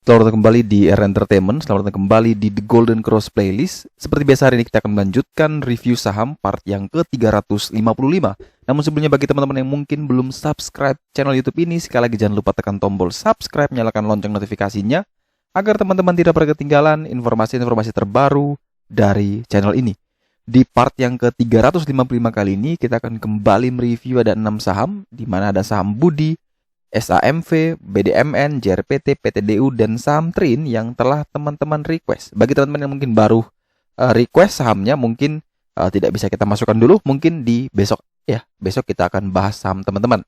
Selamat datang kembali di R Entertainment. Selamat datang kembali di The Golden Cross Playlist. Seperti biasa, hari ini kita akan melanjutkan review saham part yang ke-355. Namun sebelumnya, bagi teman-teman yang mungkin belum subscribe channel YouTube ini, sekali lagi jangan lupa tekan tombol subscribe, nyalakan lonceng notifikasinya agar teman-teman tidak pernah ketinggalan informasi-informasi terbaru dari channel ini. Di part yang ke-355 kali ini, kita akan kembali mereview ada 6 saham, di mana ada saham Budi, SAMV, BDMN, JRPT, PTDU, dan saham Trin yang telah teman-teman request. Bagi teman-teman yang mungkin baru request sahamnya, mungkin tidak bisa kita masukkan dulu, mungkin di besok ya. Besok kita akan bahas saham teman-teman.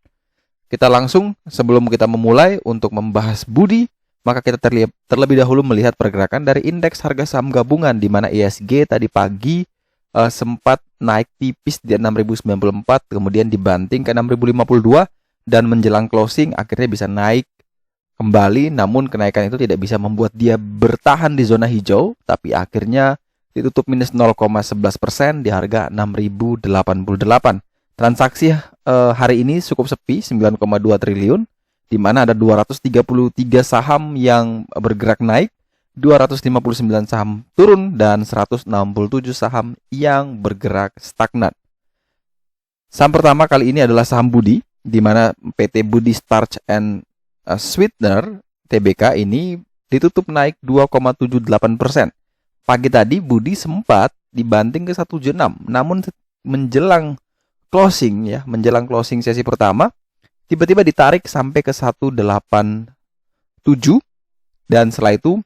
Kita langsung, sebelum kita memulai untuk membahas Budi, maka kita terlebih dahulu melihat pergerakan dari indeks harga saham gabungan, di mana ISG tadi pagi sempat naik tipis di 6.094, kemudian dibanting ke 6.052, dan menjelang closing akhirnya bisa naik kembali. Namun kenaikan itu tidak bisa membuat dia bertahan di zona hijau, tapi akhirnya ditutup minus 0,11% di harga 6.088. Transaksi hari ini cukup sepi, 9,2 triliun, di mana ada 233 saham yang bergerak naik, 259 saham turun, dan 167 saham yang bergerak stagnan. Saham pertama kali ini adalah saham Budi, di mana PT Budi Starch and Sweetener Tbk ini ditutup naik 2,78%. Pagi tadi Budi sempat dibanting ke 176, namun menjelang closing sesi pertama tiba-tiba ditarik sampai ke 187, dan setelah itu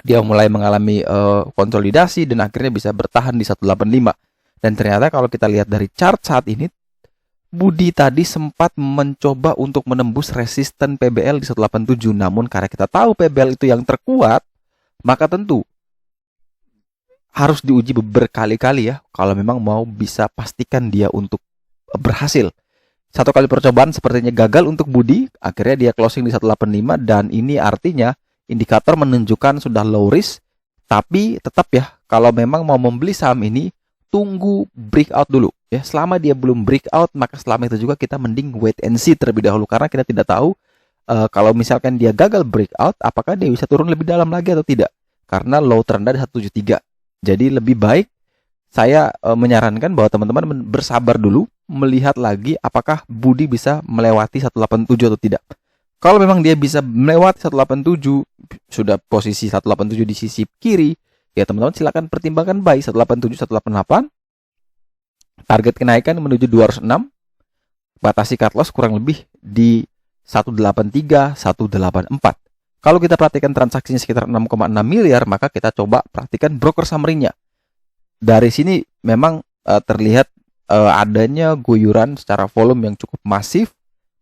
dia mulai mengalami konsolidasi dan akhirnya bisa bertahan di 185. Dan ternyata kalau kita lihat dari chart saat ini, Budi tadi sempat mencoba untuk menembus resisten PBL di 187. Namun karena kita tahu PBL itu yang terkuat, maka tentu harus diuji berkali-kali ya, kalau memang mau bisa pastikan dia untuk berhasil. Satu kali percobaan sepertinya gagal untuk Budi, akhirnya dia closing di 185, dan ini artinya indikator menunjukkan sudah low risk. Tapi tetap ya, kalau memang mau membeli saham ini, tunggu breakout dulu ya. Selama dia belum breakout, maka selama itu juga kita mending wait and see terlebih dahulu, karena kita tidak tahu kalau misalkan dia gagal breakout, apakah dia bisa turun lebih dalam lagi atau tidak, karena low terendah di 173. Jadi lebih baik saya menyarankan bahwa teman-teman bersabar dulu, melihat lagi apakah Budi bisa melewati 187 atau tidak. Kalau memang dia bisa melewati 187, sudah posisi 187 di sisi kiri, ya teman-teman silakan pertimbangkan buy 187, 188. Target kenaikan menuju 206. Batasi cut loss kurang lebih di 183, 184. Kalau kita perhatikan transaksinya sekitar 6,6 miliar, maka kita coba perhatikan broker summary-nya. Dari sini memang terlihat adanya guyuran secara volume yang cukup masif,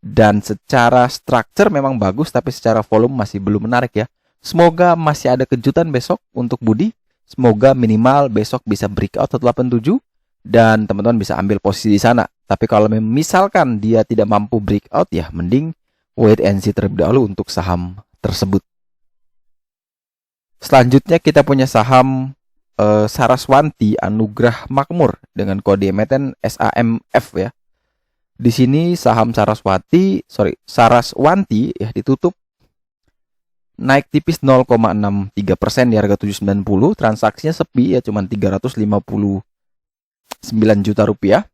dan secara structure memang bagus, tapi secara volume masih belum menarik ya. Semoga masih ada kejutan besok untuk Budi. Semoga minimal besok bisa breakout 187 dan teman-teman bisa ambil posisi di sana. Tapi kalau misalkan dia tidak mampu breakout, ya mending wait and see terlebih dahulu untuk saham tersebut. Selanjutnya kita punya saham Saraswati Anugrah Makmur dengan kode emiten SAMF ya. Di sini saham Saraswati ya ditutup naik tipis 0,63% di harga 790. Transaksinya sepi ya, cuma 359 juta rupiah.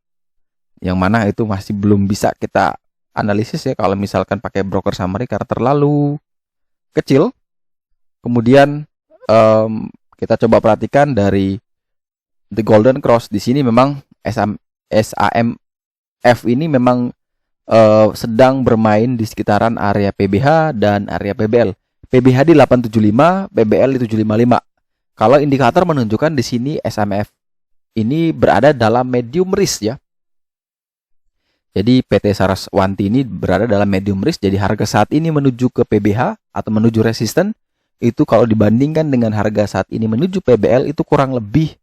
Yang mana itu masih belum bisa kita analisis ya kalau misalkan pakai broker summary, karena terlalu kecil. Kemudian kita coba perhatikan dari The Golden Cross. Di sini memang SAMF ini memang sedang bermain di sekitaran area PBH dan area PBL. PBH di 875, PBL di 755. Kalau indikator menunjukkan di sini SAMF ini berada dalam medium risk ya. Jadi PT Saraswati ini berada dalam medium risk. Jadi harga saat ini menuju ke PBH atau menuju resisten, itu kalau dibandingkan dengan harga saat ini menuju PBL, itu kurang lebih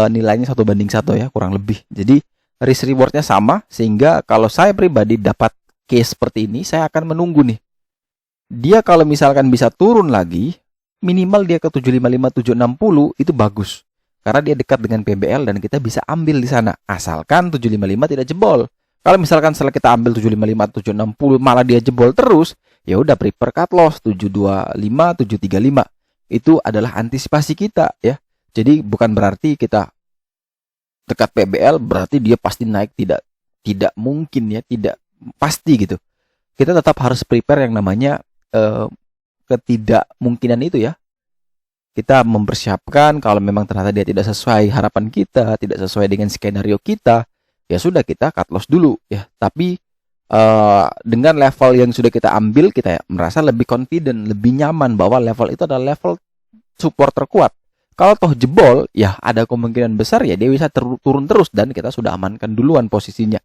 nilainya 1:1 ya, kurang lebih. Jadi risk rewardnya sama, sehingga kalau saya pribadi dapat case seperti ini, saya akan menunggu nih. Dia kalau misalkan bisa turun lagi, minimal dia ke 755, 760, itu bagus. Karena dia dekat dengan PBL dan kita bisa ambil di sana. Asalkan 755 tidak jebol. Kalau misalkan setelah kita ambil 755, 760 malah dia jebol terus, ya udah prepare cut loss 725, 735. Itu adalah antisipasi kita ya. Jadi bukan berarti kita dekat PBL berarti dia pasti naik, tidak mungkin ya, tidak pasti gitu. Kita tetap harus prepare yang namanya ketidakmungkinan itu ya. Kita mempersiapkan kalau memang ternyata dia tidak sesuai harapan kita, tidak sesuai dengan skenario kita, ya sudah kita cut loss dulu ya. Tapi dengan level yang sudah kita ambil, kita merasa lebih confident, lebih nyaman bahwa level itu adalah level support terkuat. Kalau toh jebol, ya ada kemungkinan besar ya dia bisa turun terus dan kita sudah amankan duluan posisinya.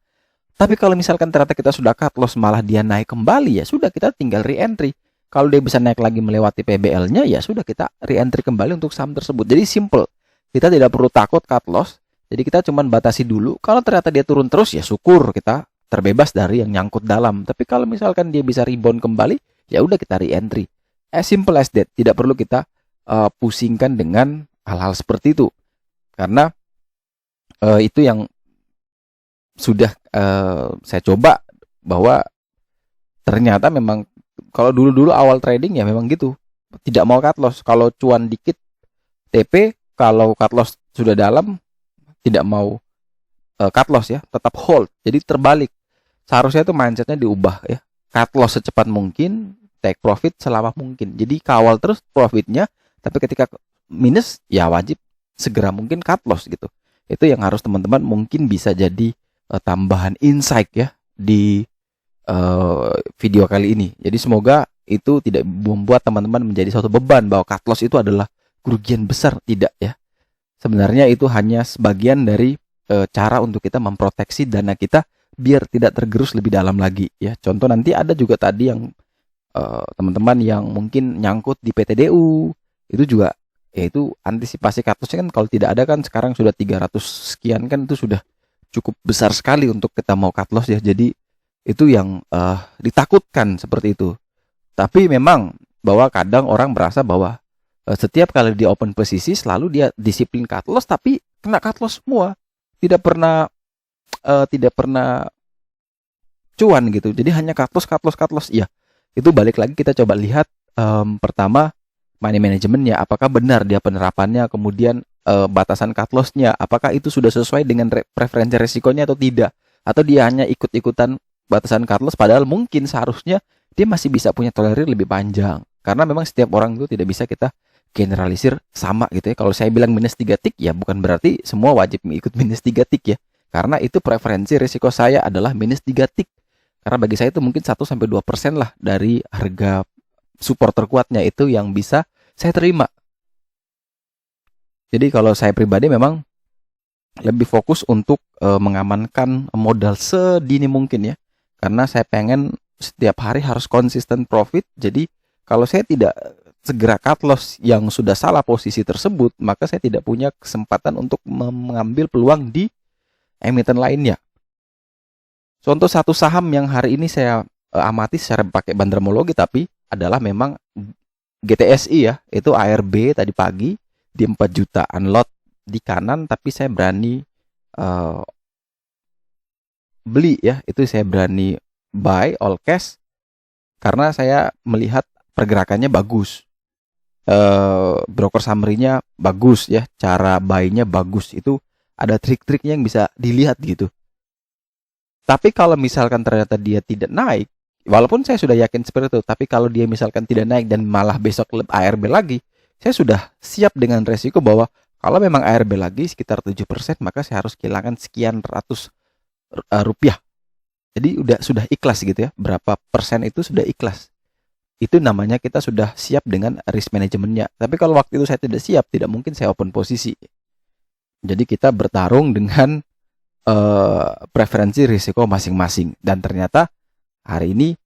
Tapi kalau misalkan ternyata kita sudah cut loss malah dia naik kembali, ya sudah kita tinggal re-entry. Kalau dia bisa naik lagi melewati PBL-nya, ya sudah kita re-entry kembali untuk saham tersebut. Jadi simple. Kita tidak perlu takut cut loss. Jadi kita cuma batasi dulu. Kalau ternyata dia turun terus, ya syukur kita terbebas dari yang nyangkut dalam. Tapi kalau misalkan dia bisa rebound kembali, ya udah kita re-entry. As simple as that. Tidak perlu kita pusingkan dengan hal-hal seperti itu. Karena itu yang sudah saya coba bahwa ternyata memang kalau dulu-dulu awal trading ya memang gitu. Tidak mau cut loss. Kalau cuan dikit TP, kalau cut loss sudah dalam tidak mau cut loss ya, tetap hold. Jadi terbalik. Seharusnya itu mindsetnya diubah ya. Cut loss secepat mungkin, take profit selama mungkin. Jadi kawal terus profitnya, tapi ketika minus ya wajib segera mungkin cut loss gitu. Itu yang harus teman-teman mungkin bisa jadi tambahan insight ya di video kali ini. Jadi semoga itu tidak membuat teman-teman menjadi suatu beban bahwa cut loss itu adalah kerugian besar, tidak ya. Sebenarnya itu hanya sebagian dari cara untuk kita memproteksi dana kita biar tidak tergerus lebih dalam lagi ya. Contoh nanti ada juga tadi yang teman-teman yang mungkin nyangkut di PTDU, itu juga yaitu antisipasi cut loss kan kalau tidak ada kan sekarang sudah 300 sekian kan, itu sudah cukup besar sekali untuk kita mau cut loss ya. Jadi itu yang ditakutkan seperti itu. Tapi memang bahwa kadang orang merasa bahwa setiap kali dia open posisi selalu dia disiplin cut loss, tapi kena cut loss semua. Tidak pernah cuan gitu. Jadi hanya cut loss. Iya. Itu balik lagi kita coba lihat pertama money manajemennya, apakah benar dia penerapannya, kemudian batasan cut loss-nya, apakah itu sudah sesuai dengan preferensi resikonya atau tidak, atau dia hanya ikut-ikutan batasan cut loss padahal mungkin seharusnya dia masih bisa punya tolerir lebih panjang. Karena memang setiap orang itu tidak bisa kita generalisir sama gitu ya. Kalau saya bilang minus 3 tik ya bukan berarti semua wajib ikut minus 3 tik ya. Karena itu preferensi risiko saya adalah minus 3 tik. Karena bagi saya itu mungkin 1-2% lah dari harga support terkuatnya itu yang bisa saya terima. Jadi kalau saya pribadi memang lebih fokus untuk mengamankan modal sedini mungkin ya. Karena saya pengen setiap hari harus konsisten profit. Jadi kalau saya tidak segera cut loss yang sudah salah posisi tersebut, maka saya tidak punya kesempatan untuk mengambil peluang di emiten lainnya. Contoh satu saham yang hari ini saya amati secara pakai bandermologi tapi adalah memang GTSI ya. Itu ARB tadi pagi di 4 jutaan lot di kanan, tapi saya berani beli ya, itu saya berani buy all cash karena saya melihat pergerakannya bagus, broker summary-nya bagus ya, cara buy-nya bagus, itu ada trik-triknya yang bisa dilihat gitu. Tapi kalau misalkan ternyata dia tidak naik, walaupun saya sudah yakin seperti itu, tapi kalau dia misalkan tidak naik dan malah besok ARB lagi, saya sudah siap dengan resiko bahwa kalau memang ARB lagi sekitar 7%, maka saya harus kehilangan sekian ratus rupiah. Jadi sudah ikhlas gitu ya. Berapa persen itu sudah ikhlas. Itu namanya kita sudah siap dengan risk manajemennya. Tapi kalau waktu itu saya tidak siap, tidak mungkin saya open posisi. Jadi kita bertarung dengan preferensi risiko masing-masing. Dan ternyata hari ini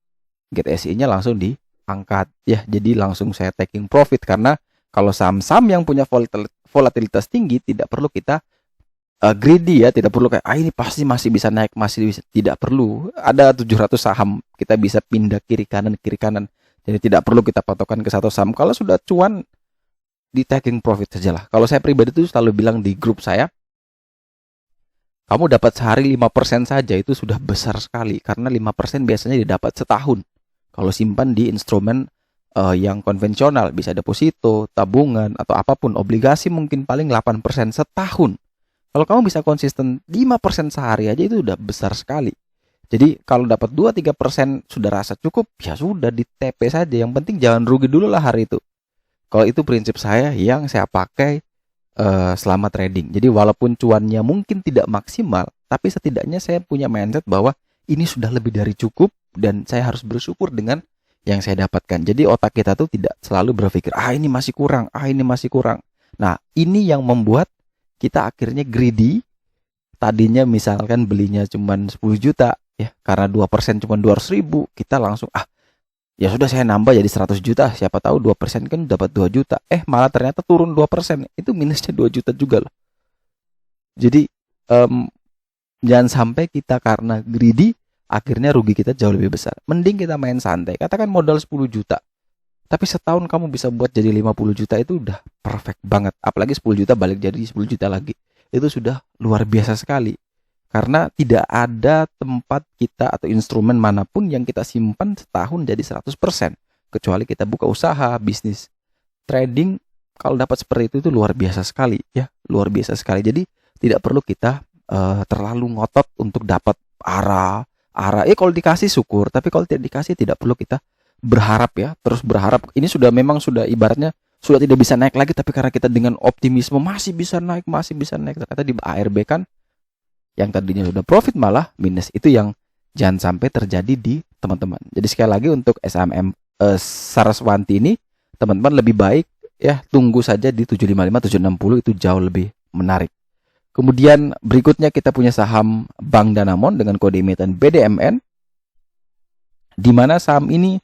GTSI-nya langsung diangkat ya. Jadi langsung saya taking profit karena kalau saham-saham yang punya volatilitas tinggi tidak perlu kita greedy ya, tidak perlu kayak ini pasti masih bisa naik, masih bisa, tidak perlu. Ada 700 saham, kita bisa pindah kiri kanan. Jadi tidak perlu kita patokan ke satu saham. Kalau sudah cuan di taking profit sajalah. Kalau saya pribadi itu selalu bilang di grup saya, kamu dapat sehari 5% saja itu sudah besar sekali karena 5% biasanya didapat setahun. Kalau simpan di instrumen yang konvensional, bisa deposito, tabungan, atau apapun, obligasi mungkin paling 8% setahun. Kalau kamu bisa konsisten 5% sehari aja itu udah besar sekali. Jadi kalau dapat 2-3% sudah rasa cukup, ya sudah di TP saja. Yang penting jangan rugi dulu lah hari itu. Kalau itu prinsip saya yang saya pakai selama trading. Jadi walaupun cuannya mungkin tidak maksimal, tapi setidaknya saya punya mindset bahwa ini sudah lebih dari cukup dan saya harus bersyukur dengan yang saya dapatkan. Jadi otak kita tuh tidak selalu berpikir, ini masih kurang, ini masih kurang. Nah, ini yang membuat kita akhirnya greedy. Tadinya misalkan belinya cuma 10 juta, ya karena 2% cuma 200.000, kita langsung ya sudah saya nambah jadi 100 juta, siapa tahu 2% kan dapat 2 juta. Malah ternyata turun 2%, itu minusnya 2 juta juga loh. Jadi jangan sampai kita karena greedy akhirnya rugi kita jauh lebih besar. Mending kita main santai. Katakan modal 10 juta. Tapi setahun kamu bisa buat jadi 50 juta, itu udah perfect banget. Apalagi 10 juta balik jadi 10 juta lagi. Itu sudah luar biasa sekali. Karena tidak ada tempat kita atau instrumen manapun yang kita simpan setahun jadi 100%. Kecuali kita buka usaha, bisnis. Trading, kalau dapat seperti itu luar biasa sekali. Ya, luar biasa sekali. Jadi tidak perlu kita terlalu ngotot untuk dapat arah. Kalau dikasih syukur. Tapi kalau tidak dikasih tidak perlu kita berharap ya. Terus berharap. Ini memang sudah ibaratnya sudah tidak bisa naik lagi, tapi karena kita dengan optimisme masih bisa naik. Ternyata di ARB kan yang tadinya sudah profit malah minus. Itu yang jangan sampai terjadi di teman-teman. Jadi sekali lagi untuk SHM Saraswanti ini, teman-teman lebih baik ya tunggu saja di 755, 760, itu jauh lebih menarik. Kemudian berikutnya kita punya saham Bank Danamon dengan kode emiten BDMN, di mana saham ini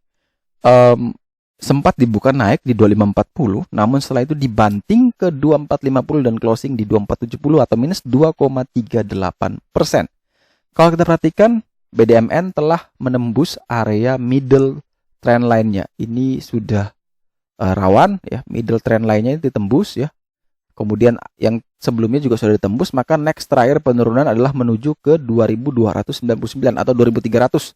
sempat dibuka naik di 2540, namun setelah itu dibanting ke 2450 dan closing di 2470 atau minus 2,38%. Kalau kita perhatikan, BDMN telah menembus area middle trend line-nya. Ini sudah rawan ya, middle trend line-nya ditembus ya. Kemudian yang sebelumnya juga sudah ditembus, maka next terakhir penurunan adalah menuju ke 2299 atau 2300.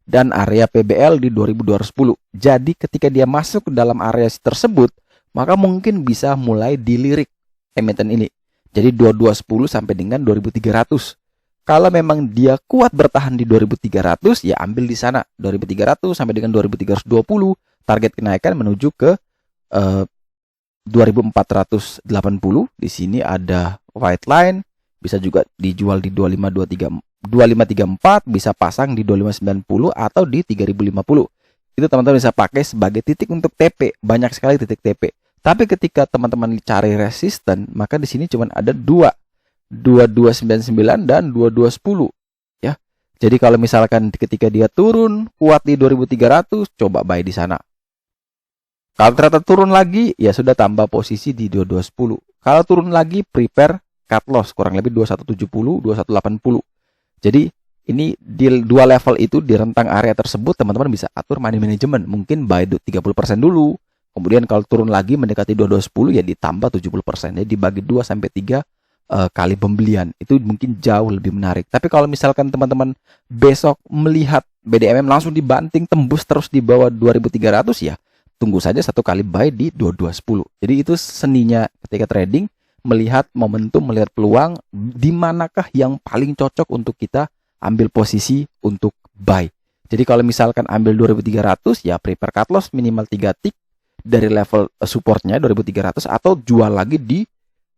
Dan area PBL di 2210. Jadi ketika dia masuk ke dalam area tersebut, maka mungkin bisa mulai dilirik emiten ini. Jadi 2210 sampai dengan 2300. Kalau memang dia kuat bertahan di 2300, ya ambil di sana 2300 sampai dengan 2320. Target kenaikan menuju ke 2480. Di sini ada white line, bisa juga dijual di 2534, bisa pasang di 2590 atau di 3050. Itu teman-teman bisa pakai sebagai titik untuk TP. Banyak sekali titik TP. Tapi ketika teman-teman cari resisten, maka di sini cuma ada 2299 dan 2210 ya. Jadi kalau misalkan ketika dia turun kuat di 2300, coba buy di sana. Kalau ternyata turun lagi, ya sudah tambah posisi di 2210. Kalau turun lagi, prepare cut loss kurang lebih 2170, 2180. Jadi ini di dua level itu di rentang area tersebut teman-teman bisa atur money management. Mungkin buy 30% dulu. Kemudian kalau turun lagi mendekati 2210 ya ditambah 70%. Jadi dibagi 2 sampai 3 kali pembelian. Itu mungkin jauh lebih menarik. Tapi kalau misalkan teman-teman besok melihat BDMM langsung dibanting tembus terus di bawah 2300, ya tunggu saja satu kali buy di 2210. Jadi itu seninya ketika trading, melihat momentum, melihat peluang, di manakah yang paling cocok untuk kita ambil posisi untuk buy. Jadi kalau misalkan ambil 2300, ya prepare cut loss minimal 3 tick dari level supportnya 2300 atau jual lagi di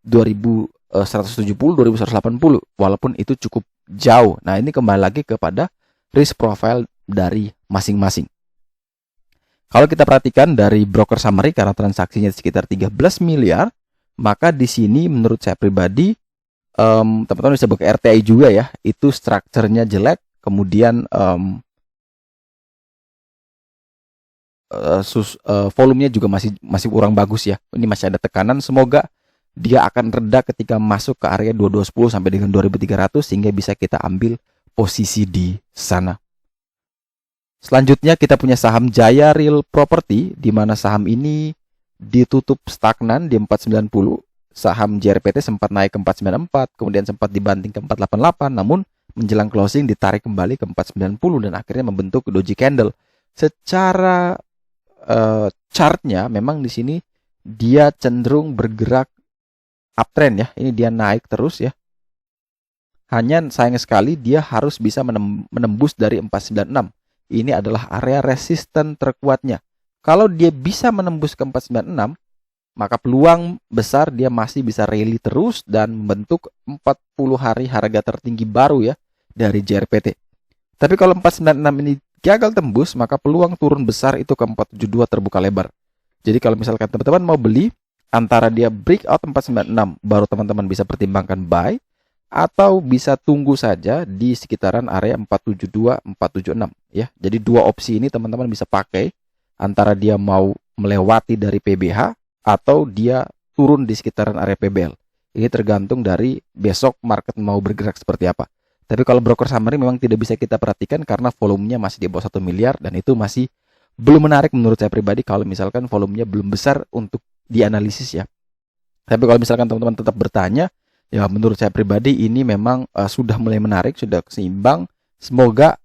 2170, 2180 walaupun itu cukup jauh. Nah, ini kembali lagi kepada risk profile dari masing-masing. Kalau kita perhatikan dari broker summary karena transaksinya sekitar 13 miliar, maka di sini menurut saya pribadi teman-teman bisa buka RTI juga ya. Itu strukturnya jelek, kemudian volumenya juga masih kurang bagus ya. Ini masih ada tekanan, semoga dia akan reda ketika masuk ke area 2210 sampai dengan 2300 sehingga bisa kita ambil posisi di sana. Selanjutnya kita punya saham Jaya Real Property, di mana saham ini ditutup stagnan di 490. Saham JRPT sempat naik ke 494, kemudian sempat dibanting ke 488, namun menjelang closing ditarik kembali ke 490 dan akhirnya membentuk doji candle. secara chartnya memang di sini dia cenderung bergerak uptrend ya. Ini dia naik terus ya. Hanya sayang sekali dia harus bisa menembus dari 496. Ini adalah area resisten terkuatnya. Kalau dia bisa menembus ke 496, maka peluang besar dia masih bisa rally terus dan membentuk 40 hari harga tertinggi baru ya dari JRPT. Tapi kalau 496 ini gagal tembus, maka peluang turun besar itu ke 472 terbuka lebar. Jadi kalau misalkan teman-teman mau beli, antara dia breakout 496 baru teman-teman bisa pertimbangkan buy, atau bisa tunggu saja di sekitaran area 472 476 ya. Jadi dua opsi ini teman-teman bisa pakai, antara dia mau melewati dari PBH atau dia turun di sekitaran area PBL. Ini tergantung dari besok market mau bergerak seperti apa. Tapi kalau broker summary memang tidak bisa kita perhatikan karena volumenya masih di bawah 1 miliar dan itu masih belum menarik menurut saya pribadi kalau misalkan volumenya belum besar untuk dianalisis ya. Tapi kalau misalkan teman-teman tetap bertanya, ya menurut saya pribadi ini memang sudah mulai menarik, sudah seimbang. Semoga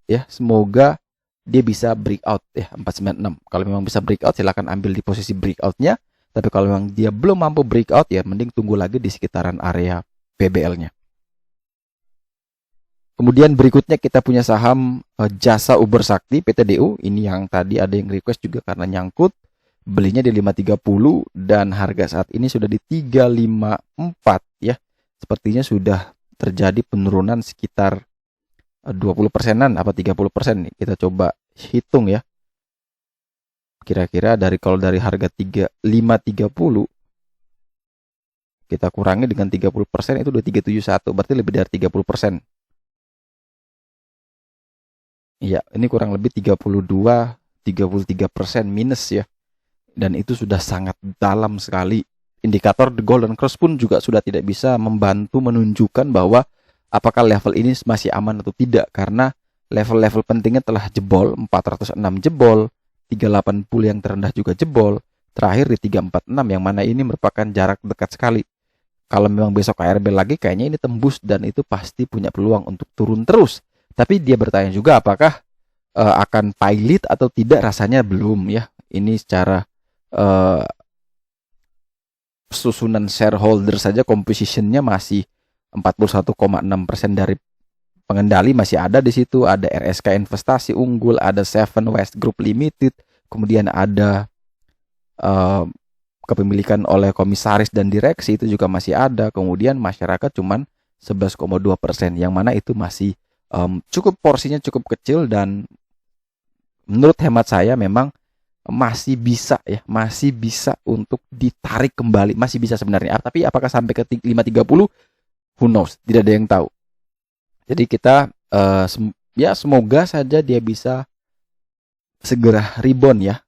dia bisa breakout ya 496. Kalau memang bisa breakout silahkan ambil di posisi breakoutnya. Tapi kalau memang dia belum mampu breakout ya mending tunggu lagi di sekitaran area PBL-nya. Kemudian berikutnya kita punya saham Jasa Uber Sakti PTDU. Ini yang tadi ada yang request juga karena nyangkut. Belinya di 530 dan harga saat ini sudah di 354 ya. Sepertinya sudah terjadi penurunan sekitar 20%-an apa 30%. Kita coba hitung ya. Kira-kira kalau dari harga 530 kita kurangi dengan 30% itu udah 371, berarti lebih dari 30%. Iya, ini kurang lebih 33% minus ya. Dan itu sudah sangat dalam sekali. Indikator The Golden Cross pun juga sudah tidak bisa membantu menunjukkan bahwa apakah level ini masih aman atau tidak. Karena level-level pentingnya telah jebol, 406 jebol, 380 yang terendah juga jebol, terakhir di 346 yang mana ini merupakan jarak dekat sekali. Kalau memang besok ARB lagi kayaknya ini tembus dan itu pasti punya peluang untuk turun terus. Tapi dia bertanya juga apakah akan pilot atau tidak, rasanya belum ya. Ini secara susunan shareholder saja compositionnya masih 41,6% dari pengendali masih ada di situ. Ada RSK Investasi Unggul, ada Seven West Group Limited, kemudian ada kepemilikan oleh komisaris dan direksi itu juga masih ada. Kemudian masyarakat cuman 11,2%, yang mana itu masih cukup porsinya cukup kecil dan menurut hemat saya memang masih bisa untuk ditarik kembali, masih bisa sebenarnya. Tapi apakah sampai ke 530? Who knows? Tidak ada yang tahu. Jadi kita semoga saja dia bisa segera rebound ya.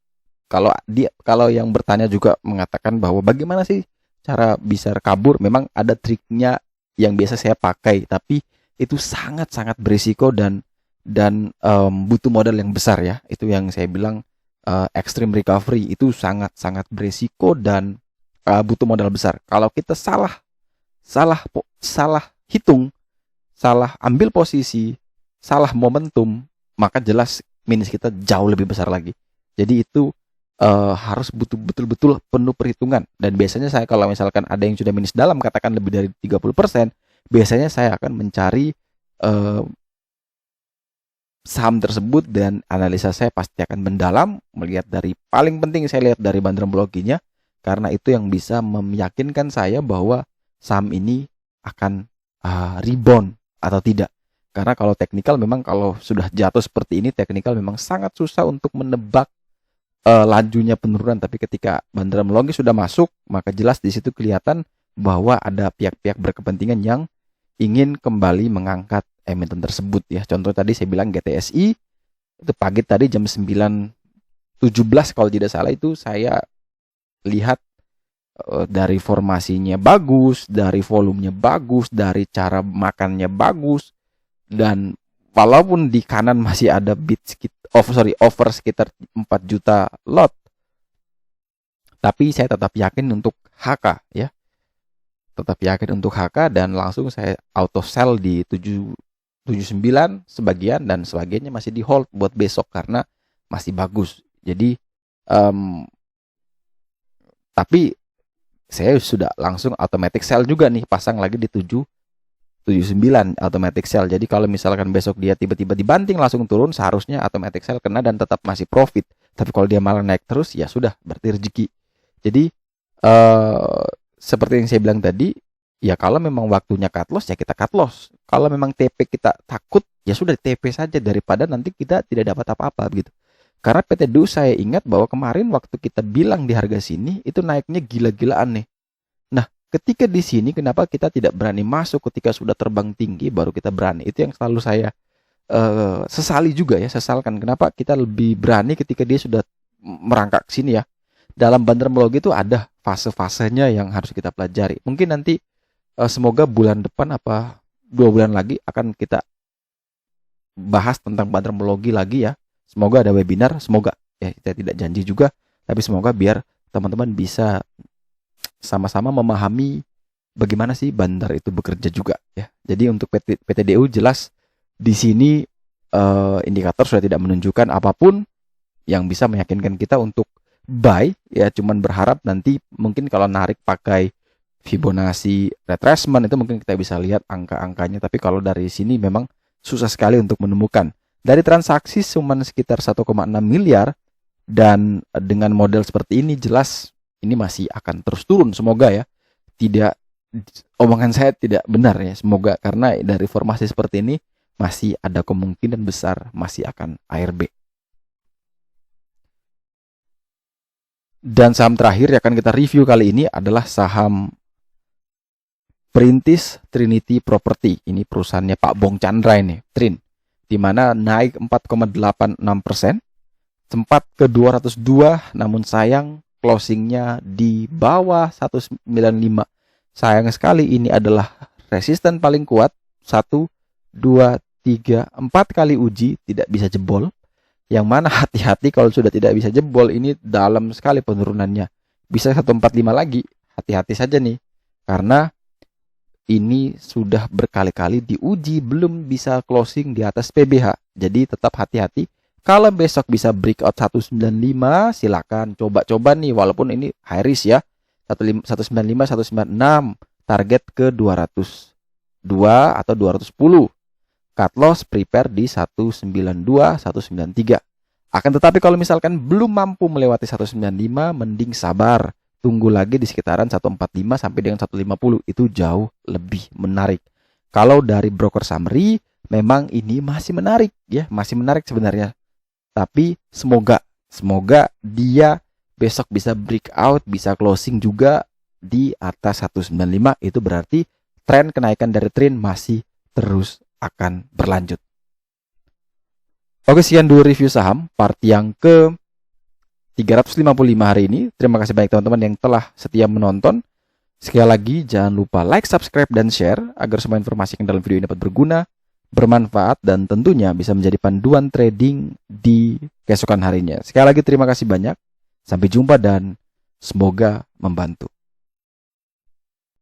Kalau yang bertanya juga mengatakan bahwa bagaimana sih cara bisa kabur, memang ada triknya yang biasa saya pakai, tapi itu sangat-sangat berisiko dan butuh modal yang besar ya. Itu yang saya bilang extreme recovery itu sangat-sangat berisiko dan butuh modal besar. Kalau kita salah hitung, salah ambil posisi, salah momentum, maka jelas minus kita jauh lebih besar lagi. Jadi itu harus betul-betul penuh perhitungan. Dan biasanya saya kalau misalkan ada yang sudah minus dalam, katakan lebih dari 30%, biasanya saya akan mencari saham tersebut dan analisa saya pasti akan mendalam, melihat dari paling penting saya lihat dari bandrambologinya, karena itu yang bisa meyakinkan saya bahwa saham ini akan rebound atau tidak. Karena kalau teknikal memang kalau sudah jatuh seperti ini, teknikal memang sangat susah untuk menebak lajunya penurunan. Tapi ketika bandrambologi sudah masuk, maka jelas di situ kelihatan bahwa ada pihak-pihak berkepentingan yang ingin kembali mengangkat emiten tersebut ya. Contoh tadi saya bilang GTSI itu pagi tadi jam 9.17 kalau tidak salah itu saya lihat dari formasinya bagus, dari volumenya bagus, dari cara makannya bagus, dan walaupun di kanan masih ada over sekitar 4 juta lot, tapi saya tetap yakin untuk HK ya. Tetap yakin untuk HK dan langsung saya auto sell di 79 sebagian dan sebagiannya masih di hold buat besok karena masih bagus. Jadi tapi saya sudah langsung automatic sell juga nih, pasang lagi di 779 automatic sell. Jadi kalau misalkan besok dia tiba-tiba dibanting langsung turun, seharusnya automatic sell kena dan tetap masih profit. Tapi kalau dia malah naik terus, ya sudah, berarti rezeki. Jadi seperti yang saya bilang tadi, ya kalau memang waktunya cut loss, ya kita cut loss. Kalau memang TP kita takut, ya sudah TP saja daripada nanti kita tidak dapat apa-apa gitu. Karena PT DU saya ingat bahwa kemarin waktu kita bilang di harga sini itu naiknya gila-gilaan nih. Nah, ketika di sini kenapa kita tidak berani masuk ketika sudah terbang tinggi baru kita berani? Itu yang selalu saya sesali juga ya, sesalkan. Kenapa kita lebih berani ketika dia sudah merangkak ke sini ya. Dalam bandermologi itu ada fase-fasenya yang harus kita pelajari. Mungkin nanti semoga bulan depan apa 2 bulan lagi akan kita bahas tentang bandermologi lagi ya. Semoga ada webinar, semoga ya, kita tidak janji juga, tapi semoga biar teman-teman bisa sama-sama memahami bagaimana sih bandar itu bekerja juga ya. Jadi untuk PT DU jelas di sini indikator sudah tidak menunjukkan apapun yang bisa meyakinkan kita untuk buy ya, cuman berharap nanti mungkin kalau narik pakai Fibonacci retracement itu mungkin kita bisa lihat angka-angkanya, tapi kalau dari sini memang susah sekali untuk menemukan. Dari transaksi cuma sekitar 1,6 miliar dan dengan model seperti ini jelas ini masih akan terus turun. Semoga ya, tidak, omongan saya tidak benar ya, semoga, karena dari formasi seperti ini masih ada kemungkinan besar masih akan ARB. Dan saham terakhir yang akan kita review kali ini adalah saham Perintis Trinity Property. Ini perusahaannya Pak Bong Chandra ini, Trin, di mana naik 4,86%, sempat ke 202, namun sayang closingnya di bawah 195. Sayang sekali, ini adalah resisten paling kuat, 1, 2, 3, 4 kali uji tidak bisa jebol. Yang mana hati-hati kalau sudah tidak bisa jebol, ini dalam sekali penurunannya. Bisa 145 lagi, hati-hati saja nih, karena ini sudah berkali-kali diuji belum bisa closing di atas PBH. Jadi tetap hati-hati. Kalau besok bisa breakout 195, silakan coba-coba nih, walaupun ini high risk ya. 195, 196, target ke 202 atau 210. Cut loss prepare di 192, 193. Akan tetapi kalau misalkan belum mampu melewati 195, mending sabar. Tunggu lagi di sekitaran 145 sampai dengan 150, itu jauh lebih menarik. Kalau dari broker summary memang ini masih menarik ya, masih menarik sebenarnya. Tapi semoga dia besok bisa breakout, bisa closing juga di atas 195, itu berarti tren kenaikan dari Trin masih terus akan berlanjut. Oke, sekian dulu review saham part yang ke 355 hari ini. Terima kasih banyak teman-teman yang telah setia menonton. Sekali lagi jangan lupa like, subscribe, dan share agar semua informasi yang dalam video ini dapat berguna, bermanfaat, dan tentunya bisa menjadi panduan trading di keesokan harinya. Sekali lagi terima kasih banyak. Sampai jumpa dan semoga membantu.